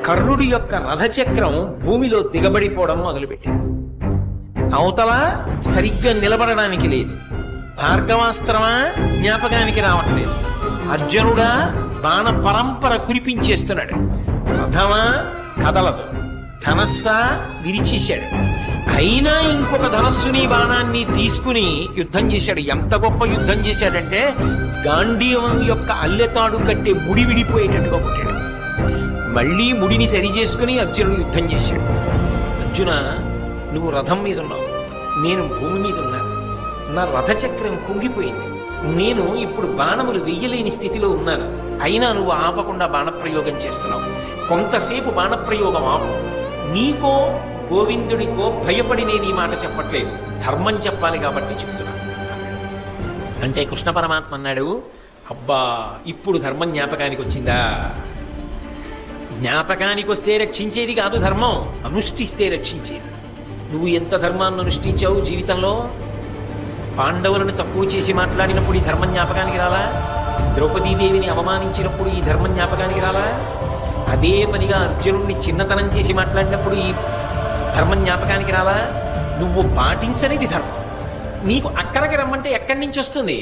కర్ణుడి యొక్క రథచక్రం భూమిలో దిగబడిపోవడం మొదలుపెట్టింది. అవతల సరిగ్గా నిలబడడానికి లేదు. భార్గవాస్త్రమా జ్ఞాపకానికి రావట్లేదు. అర్జునుడా బాణ పరంపర కురిపించేస్తున్నాడు. రథమా కదలదు. ధనస్సా విరిచేశాడు. అయినా ఇంకొక ధనస్సుని బాణాన్ని తీసుకుని యుద్ధం చేశాడు. ఎంత గొప్ప యుద్ధం చేశాడంటే గాంధీవం యొక్క అల్లెతాడు కట్టే ముడి విడిపోయేటట్టుగా కొట్టాడు. మళ్ళీ ముడిని సరి చేసుకుని అర్జునుడు యుద్ధం చేశాడు. అర్జున, నువ్వు రథం మీద ఉన్నావు, నేను భూమి మీద ఉన్నాను. నా రథచక్రం కుంగిపోయింది. నేను ఇప్పుడు బాణములు వెయ్యలేని స్థితిలో ఉన్నాను. అయినా నువ్వు ఆపకుండా బాణప్రయోగం చేస్తున్నావు. కొంతసేపు బాణప్రయోగం ఆపు. నీకో గోవిందుడికో భయపడి నేను ఈ మాట చెప్పట్లేదు, ధర్మం చెప్పాలి కాబట్టి చెప్తున్నాను. అంటే కృష్ణ పరమాత్మ అన్నాడు, అబ్బా ఇప్పుడు ధర్మం జ్ఞాపకానికి వచ్చిందా? జ్ఞాపకానికి వస్తే రక్షించేది కాదు ధర్మం, అనుష్ఠిస్తే రక్షించేది. నువ్వు ఎంత ధర్మాన్ని అనుష్ఠించావు జీవితంలో? పాండవులను తక్కువ చేసి మాట్లాడినప్పుడు ఈ ధర్మం జ్ఞాపకానికి రాలా? ద్రౌపదీదేవిని అవమానించినప్పుడు ఈ ధర్మం జ్ఞాపకానికి రాలా? అదే పనిగా అర్జునుడిని చిన్నతనం చేసి మాట్లాడినప్పుడు ఈ ధర్మం జ్ఞాపకానికి రాలా? నువ్వు పాటించనిది ధర్మం. నీకు అక్కడికి రమ్మంటే ఎక్కడి నుంచి వస్తుంది?